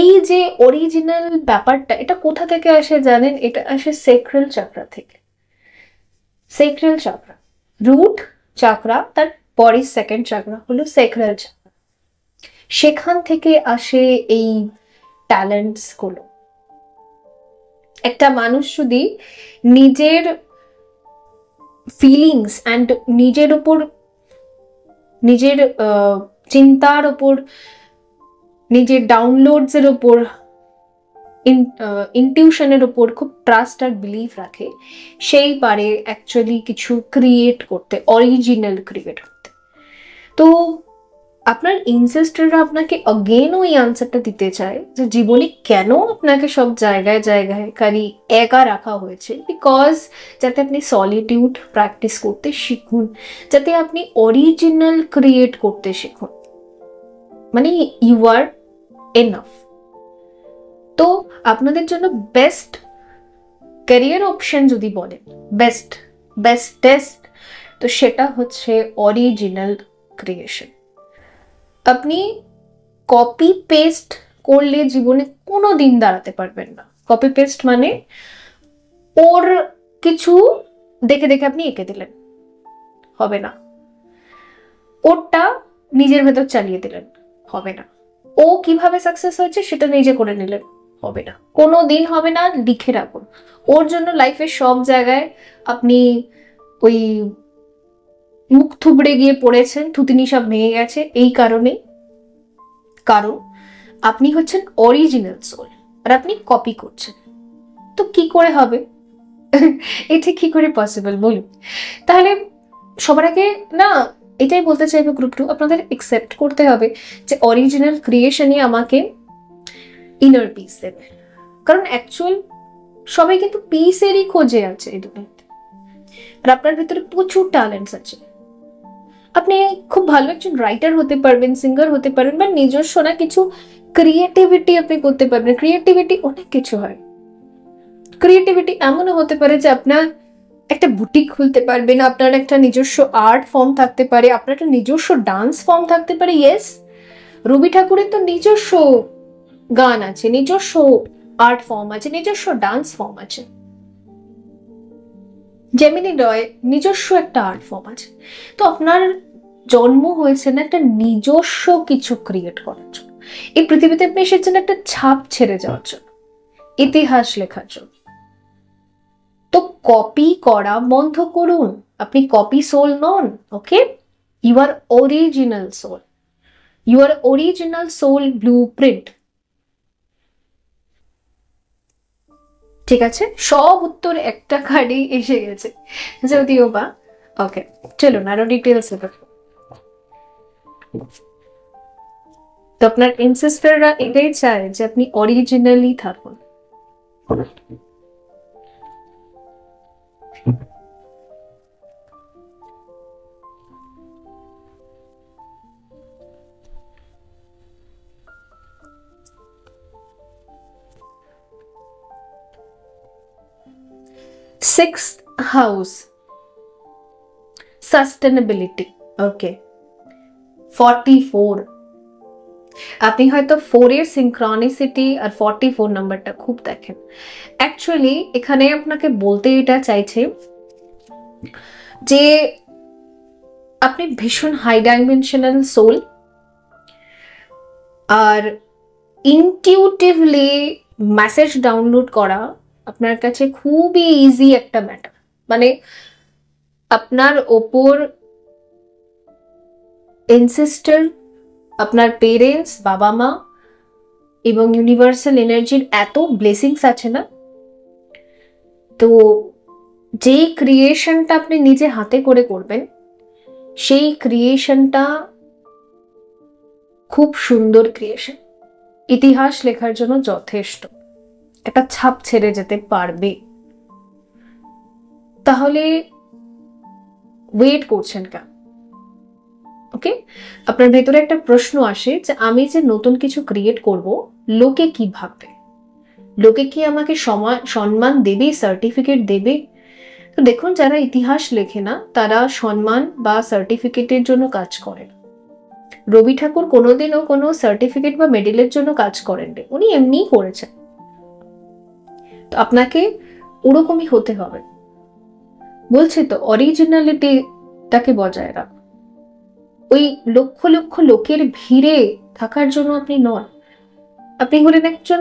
এই যে অরিজিনাল ব্যাপারটা, এটা কোথা থেকে আসে জানেন? এটা আসে সেক্রাল চাকরা থেকে। সেক্রাল চাকরা, রুট চাকরা, তার পরে সেকেন্ড চাকরা হলো সেক্রাল চাকরা। সেখান থেকে আসে এই ট্যালেন্টস গুলো। একটা মানুষ যদি নিজের ফিলিংস অ্যান্ড নিজের ওপর, নিজের চিন্তার ওপর, নিজের ডাউনলোডস এর ওপর, ইনটিউশনের ওপর খুব ট্রাস্ট আর বিলিভ রাখে, সেই পারে অ্যাকচুয়ালি কিছু ক্রিয়েট করতে, অরিজিনাল ক্রিয়েট করতে। তো আপনার ইনসেস্টররা আপনাকে অগেন ওই আনসারটা দিতে চায় যে জীবনে কেন আপনাকে সব জায়গায় জায়গায় খালি একা রাখা হয়েছে। বিকজ যাতে আপনি সলিটিউড প্র্যাকটিস করতে শিখুন, যাতে আপনি অরিজিনাল ক্রিয়েট করতে শিখুন, মানে ইউ আর এনাফ। তো আপনাদের জন্য বেস্ট ক্যারিয়ার অপশন যদি বলেন, বেস্টেস্ট, তো সেটা হচ্ছে অরিজিনাল ক্রিয়েশন। আপনি কপি পেস্ট করলে জীবনে কোনো দিন দাঁড়াতে পারবেন না। কপি পেস্ট মানে ওর কিছু দেখে দেখে আপনি এঁকে দিলেন, হবে না। ওরটা নিজের ভেতর চালিয়ে দিলেন, হবে না। ও কিভাবে সাকসেস হয়েছে সেটা নিজে করে নিলেন, হবে না, কোনো দিন হবে না। লিখে রাখুন। ওর জন্য লাইফের সব জায়গায় আপনি ওই মুখ থুবড়ে গিয়ে পড়েছেন, থুতিনি সব ভেঙে গেছে এই কারণে, কারণ আপনি হচ্ছেন অরিজিনাল সোল আর আপনি কপি করছেন। তো কি করে হবে? এটা কি করে পসিবল বলুন? তাহলে সবার আগে না এটাই বলতে চাইবো গ্রুপ 2, আপনাদের একসেপ্ট করতে হবে যে অরিজিনাল ক্রিয়েশনই আমাকে ইনার পিস দেবে। কারণ অ্যাকচুয়াল সবাই কিন্তু পিসেরই খোঁজে আছে এই দুনিয়াতে। আর আপনার ভিতরে প্রচুর ট্যালেন্টস আছে। আপনি খুব ভালো একজন রাইটার হতে পারবেন, সিঙ্গার হতে পারবেন, বা নিজস্ব না কিছু ক্রিয়েটিভিটি আপনি করতে পারবেন। ক্রিয়েটিভিটি অনেক কিছু হয়। ক্রিয়েটিভিটি এমনও হতে পারে যে আপনার একটা বুটিক খুলতে পারবেন, আপনার একটা নিজস্ব আর্ট ফর্ম থাকতে পারে, আপনার একটা নিজস্ব ডান্স ফর্ম থাকতে পারে। ইয়েস, রবি ঠাকুরের তো নিজস্ব গান আছে, নিজস্ব আর্ট ফর্ম আছে, নিজস্ব ডান্স ফর্ম আছে। জেমিনি রয় নিজস্ব একটা আর্ট ফর্ম আছে। তো আপনার জন্ম হয়েছে না একটা নিজস্ব কিছু ক্রিয়েট করার জন্য। এই পৃথিবীতে আপনি এসেছেন একটা ছাপ ছেড়ে যাওয়ার জন্য, ইতিহাস লেখার জন্য। তো কপি করা বন্ধ করুন। আপনি কপি সোল নন, okay? You are original soul, you are original soul blueprint. ঠিক আছে, সব উত্তর একটা কার্ডেই এসে গেছে যদিও বা। ওকে, চলুন আরো ডিটেলস। তো আপনার এনসেস্টররা এটাই চায় যে আপনি অরিজিনালি থাকুন। Sixth house, sustainability. ওকে, 44। আপনি হয়তো 4 এর সিনক্রনিসিটি আর 44 নাম্বারটা খুব দেখেন। অ্যাকচুয়ালি এখানে আপনাকে বলতে এটা চাইছে যে আপনি ভীষণ হাই ডাইমেনশনাল সোল, আর ইনটিউটিভলি মেসেজ ডাউনলোড করা আপনার কাছে খুবই ইজি একটা ম্যাটার। মানে আপনার ওপর এনসেস্টার, আপনার পেরেন্টস, বাবা মা এবং ইউনিভার্সাল এনার্জির এত ব্লেসিংস আছে না, তো যেই ক্রিয়েশনটা আপনি নিজে হাতে করে করবেন সেই ক্রিয়েশনটা খুব সুন্দর ক্রিয়েশন, ইতিহাস লেখার জন্য যথেষ্ট, একটা ছাপ ছেড়ে যেতে পারবে। তাহলে ওয়েট করছেন কেন? ওকে, আপনার ভেতরে একটা প্রশ্ন আসে যে আমি যে নতুন কিছু ক্রিয়েট করব, লোকে কি ভাববে, লোকে কি আমাকে সম্মান দেবে, সার্টিফিকেট দেবে? তো দেখুন, যারা ইতিহাস লেখে না তারা সম্মান বা সার্টিফিকেটের জন্য কাজ করে না। রবি ঠাকুর কোনোদিনও কোনো সার্টিফিকেট বা মেডেলের জন্য কাজ করেননি, উনি এমনিই করেছেন। তো আপনাকে ওরকমই হতে হবে। বলছে তো অরিজিনালিটিটাকে বজায় রাখ। ওই লক্ষ লক্ষ লোকের ভিড়ে থাকার জন্য আপনি নন। আপনি হলেন একজন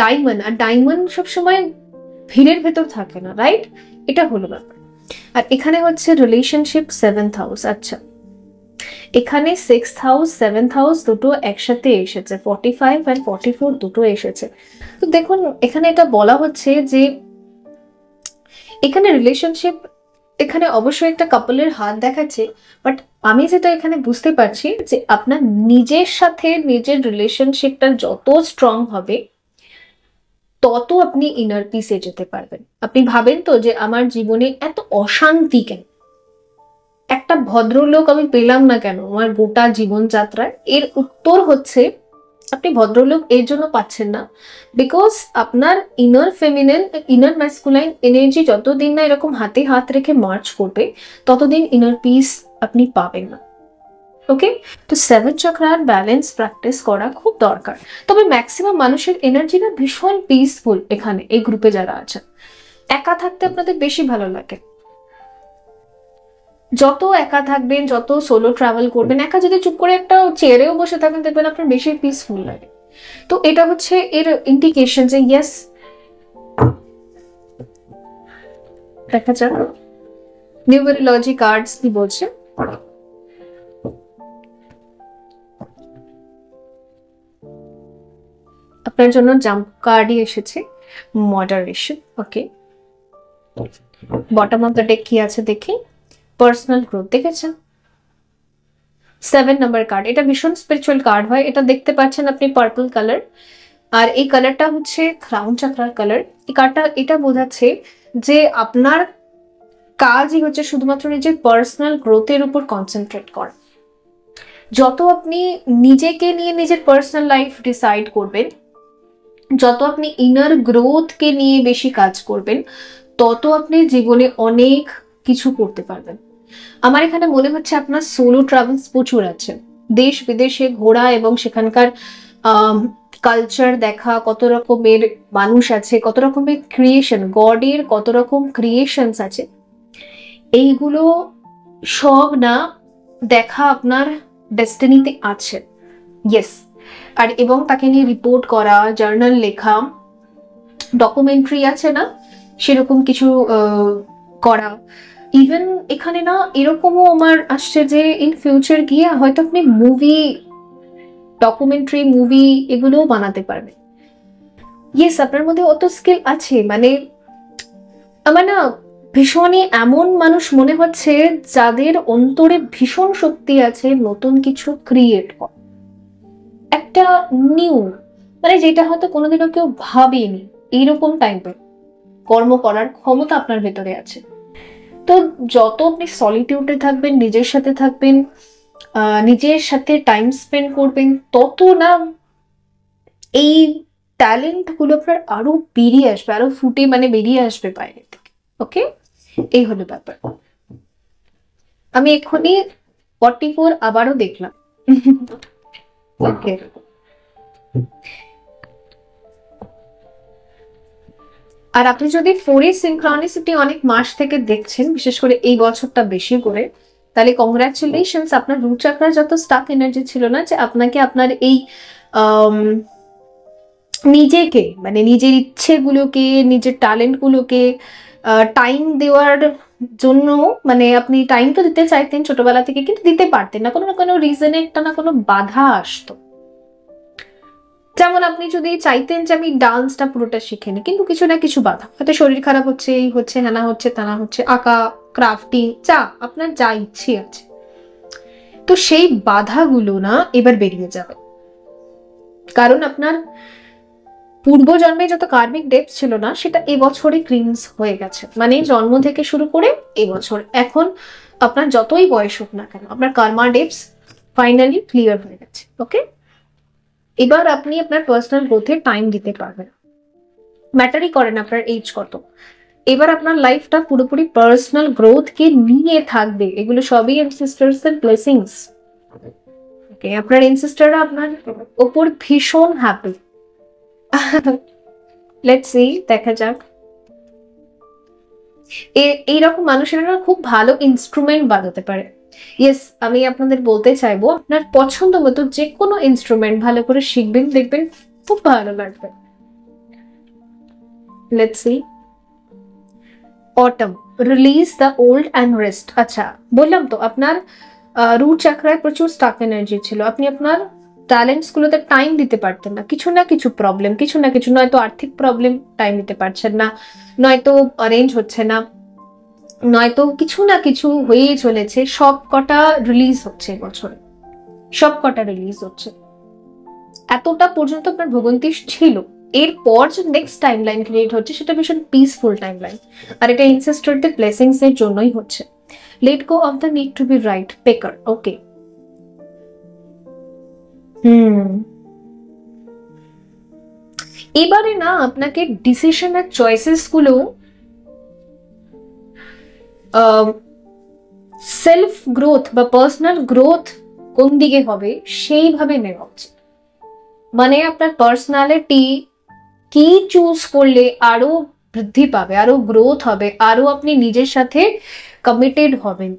ডায়মন্ড, আর ডায়মন্ড সবসময় ভিড়ের ভেতর থাকে না, রাইট? এটা হলো ব্যাপার। আর এখানে হচ্ছে রিলেশনশিপ 7th হাউস। আচ্ছা, এখানে 6th হাউস 7th হাউস দুটো একসাথে এসেছে, 45 আর 44 দুটো এসেছে। তো দেখুন, এখানে এটা বলা হচ্ছে যে এখানে রিলেশনশিপ, এখানে অবশ্যই একটা কাপলের হাত দেখাচ্ছে, বাট আমি যেটা এখানে বুঝতে পারছি যে আপনার নিজের সাথে নিজের রিলেশনশিপটা যত স্ট্রং হবে তত আপনি ইনার পিসে যেতে পারবেন। আপনি ভাবেন তো যে আমার জীবনে এত অশান্তি কেন, একটা ভদ্রলোক আমি পেলাম না কেন আমার গোটা জীবনযাত্রায়? এর উত্তর হচ্ছে আপনি ভদ্রলোক এর জন্য পাচ্ছেন না বিকজ আপনার inner feminine, inner masculine energy যতদিন না এরকম হাতে হাত রেখে মার্চ করবে ততদিন ইনার পিস আপনি পাবেন না। ওকে, তো 7 চক্রার ব্যালেন্স প্র্যাকটিস করা খুব দরকার। তবে ম্যাক্সিমাম মানুষের এনার্জি না ভীষণ পিসফুল। এখানে এই গ্রুপে যারা আছেন, একা থাকতে আপনাদের বেশি ভালো লাগে। যত একা থাকবেন, যত সোলো ট্রাভেল করবেন, একা যদি চুপ করে একটা চেয়ারেও বসে থাকেন দেখবেন আপনার বেশি পিসফুল লাগে। তো এটা হচ্ছে এর ইন্ডিকেশন যে ইয়েস। দেখা যাক নিউমেরোলজি কার্ডস কি বলছে। আপনার জন্য জাম্প কার্ডই এসেছে, moderation. Okay, bottom of the deck কি আছে দেখি। পার্সোনাল গ্রোথ দেখেছেন, 7 নাম্বার কার্ড। এটা ভীষণ স্পিরিচুয়াল কার্ড হয়। এটা দেখতে পাচ্ছেন আপনি পার্পল কালার, আর এই কালারটা হচ্ছে ক্রাউন চাকরার কালার। এই কার্ডটা এটা বোঝাচ্ছে যে আপনার কাজই হচ্ছে শুধুমাত্র নিজের পার্সোনাল গ্রোথের উপর কনসেন্ট্রেট করা। যত আপনি নিজেকে নিয়ে নিজের পার্সোনাল লাইফ ডিসাইড করবেন, যত আপনি ইনার গ্রোথকে নিয়ে বেশি কাজ করবেন, তত আপনি জীবনে অনেক কিছু করতে পারবেন। আমার এখানে মনে হচ্ছে আপনার সোলো ট্রাভেলস প্রচুর আছে, দেশ বিদেশে ঘোরা এবং সেখানকার কালচার দেখা, কত রকমের মানুষ আছে, কত রকমের ক্রিয়েশন, গডের কত রকম ক্রিয়েশনস আছে, এইগুলো সব না দেখা আপনার ডেস্টিনিতে আছে। ইয়েস, আর এবং তাকে নিয়ে রিপোর্ট করা, জার্নাল লেখা, ডকুমেন্টারি আছে না সেরকম কিছু করা। ইভেন এখানে না এরকমও আমার আসছে যে ইন ফিউচার গিয়ে হয়তো আপনি মুভি, ডকুমেন্টারি মুভি এগুলোও বানাতে পারবেন। ইয়েস, আপনার মধ্যে অত স্কিল আছে। মানে আমার না ভীষণই এমন মানুষ মনে হচ্ছে যাদের অন্তরে ভীষণ শক্তি আছে নতুন কিছু ক্রিয়েট করা, একটা নিউ, মানে যেটা হয়তো কোনোদিনও কেউ ভাবেনি, এইরকম টাইপের কর্ম করার ক্ষমতা আপনার ভেতরে আছে। তো যত আপনি সলিটিউডে থাকবেন, নিজের সাথে থাকবেন, নিজের সাথে টাইম স্পেন্ড করবেন, তত না এই ট্যালেন্ট গুলো আপনার আরো বেরিয়ে আসবে, আরো ফুটে মানে বেরিয়ে আসবে বাইরে থেকে। ওকে, এই হলো ব্যাপার। আমি এক্ষুনি 44 আবারও দেখলাম। ওকে, আর আপনি যদি 4 সিনক্রনিসিটি অনেক মাস থেকে দেখছেন, বিশেষ করে এই বছরটা বেশি করে, তাহলে কংগ্রাচুলেশনস। আপনার রুট চাকরার যত স্টাক এনার্জি ছিল না, যে আপনাকে আপনার এই নিজেকে মানে নিজের ইচ্ছেগুলোকে, নিজের ট্যালেন্টগুলোকে টাইম দেওয়ার জন্য, মানে আপনি টাইম তো দিতে চাইতেন ছোটবেলা থেকে, কিন্তু দিতে পারতেন না, কোনো না কোনো রিজনে একটা না কোনো বাধা আসতো। যেমন আপনি যদি চাইতেন যে আমি ডান্সটা পুরোটা শিখে নি, কিন্তু কিছু না কিছু বাধা, হয়তো শরীর খারাপ হচ্ছে, এই হচ্ছে, হ্যানা হচ্ছে, তানা হচ্ছে, আঁকা, ক্রাফটিং, যা আপনার যা ইচ্ছে আছে, তো সেই বাধাগুলো না এবার বেরিয়ে যাবে। কারণ আপনার পূর্বজন্মে যত কার্মিক ডেপস ছিল না, সেটা এবছরে ক্লিনস হয়ে গেছে। মানে জন্ম থেকে শুরু করে এবছর, এখন আপনার যতই বয়স হোক না কেন, আপনার কার্মা ডেপস ফাইনালি ক্লিয়ার হয়ে গেছে। ওকে, এবার আপনি আপনার পার্সোনাল গ্রোথে টাইম দিতে পারবেন, ম্যাটারই করেন আপনার এজ কত। এবার আপনার লাইফটা পুরোপুরি পার্সোনাল গ্রোথকে নিয়ে থাকবে। এগুলো সবই এনসিস্টার্স এর ব্লেসিংস। ওকে, আপনার এনসিস্টাররা আপনার ওপর ভীষণ হ্যাপি। লেটস সি, দেখা যাক। এইরকম মানুষেরা খুব ভালো ইনস্ট্রুমেন্ট বাজাতে পারে। ইয়েস, আমি আপনাদের বলতে চাইবো, আপনার পছন্দ মতো যে কোনো ইনস্ট্রুমেন্ট ভালো করে শিখবেন, দেখবেন খুব ভালো লাগবে। Let's see. Autumn, release the old and rest. আচ্ছা, বললাম তো আপনার রুট চাকরায় প্রচুর স্টাক এনার্জি ছিল, আপনি আপনার ট্যালেন্টস গুলোতে টাইম দিতে পারতেন না, কিছু না কিছু প্রবলেম, কিছু না কিছু, নয়তো আর্থিক প্রবলেম, টাইম দিতে পারছেন না, নয়তো অ্যারেঞ্জ হচ্ছে না, নয়তো কিছু না কিছু হয়েই চলেছে। সব কটা রিলিজ হচ্ছে এবছরে, সব কটা রিলিজ হচ্ছে। এতটা পর্যন্ত আপনার ভোগান্তি ছিল, এরপর যে নেক্সট টাইম লাইন ক্রিয়েট হচ্ছে সেটা ভীষণ পিসফুল টাইম লাইন, আর এটা এনসেস্টরদের ব্লেসিংস এর জন্যই হচ্ছে। Let go of the need to be right, পেকার। ওকে, এবারে না আপনাকে ডিসিশন আর চয়েসেস গুলো সেলফ গ্রোথ বা পার্সোনাল গ্রোথ কোন দিকে হবে সেইভাবে নেওয়া উচিত। মানে আপনার পার্সোনালিটি কি চুজ করলে আরো বৃদ্ধি পাবে, আরো গ্রোথ হবে, আরো আপনি নিজের সাথে কমিটেড হবেন,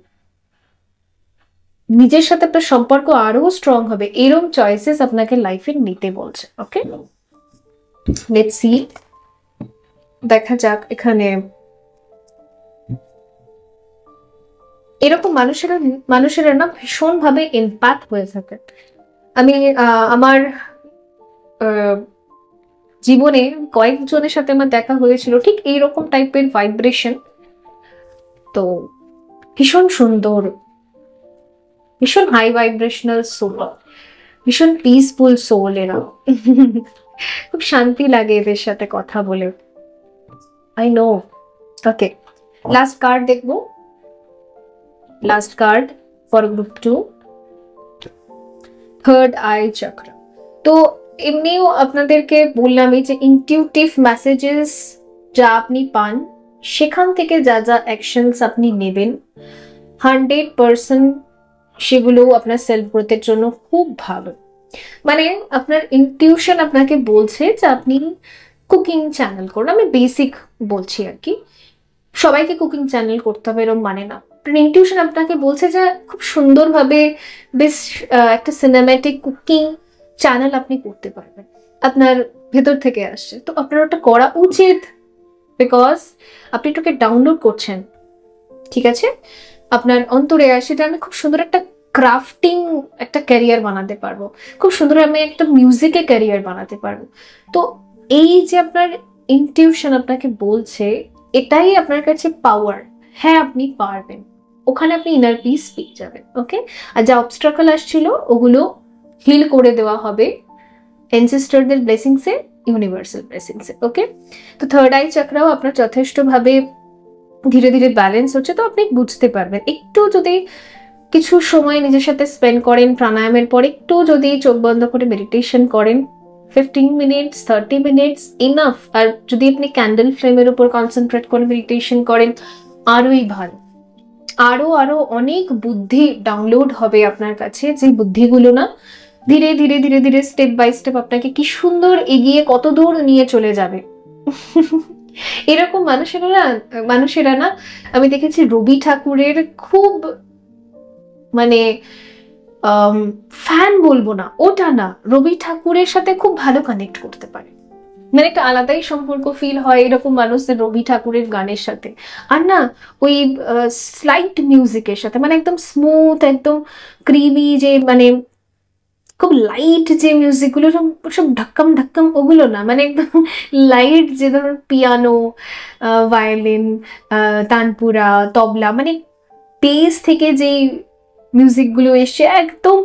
নিজের সাথে আপনার সম্পর্ক আরো স্ট্রং হবে, এরকম চয়েসেস আপনাকে লাইফে নিতে বলছে। ওকে, লেটস সি, দেখা যাক এখানে। এরকম মানুষেরা না ভীষণ ভাবে ইম্প্যাক্ট হয়ে থাকে। আমি আমার জীবনে কয়েকজনের সাথে আমার দেখা হয়েছিল ঠিক এইরকম টাইপের ভাইব্রেশন। তো ভীষণ সুন্দর, ভীষণ হাই ভাইব্রেশনাল সোল, ভীষণ পিসফুল সোল এরা। খুব শান্তি লাগে এদের সাথে কথা বলে, I know. Okay, last card দেখবো, last card for group 2, third eye chakra. তো এমনিও আপনাদেরকে বললামই যে ইনটিউটিভ মেসেজেস যা আপনি পান, সেখান থেকে যা যা অ্যাকশনস আপনি নেবেন 100% সেগুলো আপনার সেলফ গ্রোথের জন্য খুব ভালো। মানে আপনার ইনটিউশন আপনাকে বলছে যে আপনি কুকিং চ্যানেল করুন। আমি বেসিক বলছি আর কি, সবাইকে কুকিং চ্যানেল করতে হবে এরকম মানে না। ইনটিউশন আপনাকে বলছে যে খুব সুন্দরভাবে বেশ একটা সিনেম্যাটিক কুকিং চ্যানেল আপনি করতে পারবেন, আপনার ভেতর থেকে আসছে, তো আপনার ওটা করা উচিত, বিকজ আপনি এটাকে ডাউনলোড করছেন, ঠিক আছে, আপনার অন্তরে আসে যে আমি খুব সুন্দর একটা ক্রাফটিং একটা ক্যারিয়ার বানাতে পারবো, খুব সুন্দর আমি একটা মিউজিকে ক্যারিয়ার বানাতে পারবো। তো এই যে আপনার ইনটিউশন আপনাকে বলছে, এটাই আপনার কাছে পাওয়ার। হ্যাঁ, আপনি পারবেন, ওখানে আপনি ইনার পিস পেয়ে যাবেন। ওকে, আর যা অবস্ট্রাকল আসছিল ওগুলো হিল করে দেওয়া হবে এনসেস্টরদের ব্লেসিংসে, ইউনিভার্সাল ব্লেসিংসে। ওকে, তো থার্ড আই চক্রাও আপনার যথেষ্টভাবে ধীরে ধীরে ব্যালেন্স হচ্ছে, তো আপনি বুঝতে পারবেন। একটু যদি কিছু সময় নিজের সাথে স্পেন্ড করেন, প্রাণায়ামের পর একটু যদি চোখ বন্ধ করে মেডিটেশন করেন, 15 মিনিটস 30 মিনিটস ইনাফ। আর যদি আপনি ক্যান্ডেল ফ্লেমের উপর কনসেন্ট্রেট করে মেডিটেশন করেন, আরোই ভালো। আরো আরো অনেক বুদ্ধি ডাউনলোড হবে আপনার কাছে, যে বুদ্ধিগুলো না ধীরে ধীরে ধীরে ধীরে স্টেপ বাই স্টেপ আপনাকে কি সুন্দর এগিয়ে কত দূর নিয়ে চলে যাবে। এরকম মানুষেরা না আমি দেখেছি রবি ঠাকুরের খুব মানে ফ্যান বলবো না, ওটা না, রবি ঠাকুরের সাথে খুব ভালো কানেক্ট করতে পারে। মানে একটা আলাদাই সম্পর্ক ফিল হয় এরকম মানুষদের রবি ঠাকুরের গানের সাথে। আর না ওই স্লাইট মিউজিকের সাথে, মানে একদম স্মুথ, একদম ক্রিমি, যে মানে খুব লাইট যে মিউজিকগুলো, সব সব ঢাক্কাম ঢাক্কাম ওগুলো না, মানে একদম লাইট, যে ধরুন পিয়ানো, ভায়োলিন, তানপুরা, তবলা, মানে বেস থেকে যেই মিউজিকগুলো এসছে একদম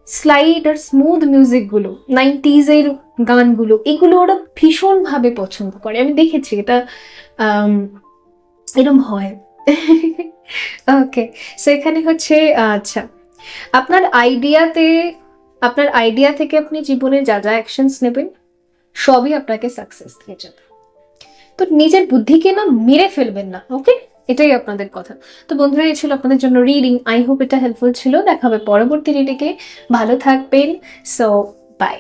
স্লাইড আর স্মুথ মিউজিকগুলো, 90s এর গানগুলো, এগুলো ওরা ভীষণভাবে পছন্দ করে। আমি দেখেছি এটা এরম হয়। ওকে, সো এখানে হচ্ছে আচ্ছা, আপনার আইডিয়া থেকে আপনি জীবনে যা যা অ্যাকশনস নেবেন সবই আপনাকে সাকসেস দিয়ে যাবে। তো নিজের বুদ্ধিকে না মেরে ফেলবেন না, ওকে? এটাই আপনাদের কথা। তো বন্ধুরা, এই ছিল আপনাদের জন্য রিডিং। আই হোপ এটা হেল্পফুল ছিল। দেখা হবে পরবর্তী রিডিংয়ে। ভালো থাকবেন। So by.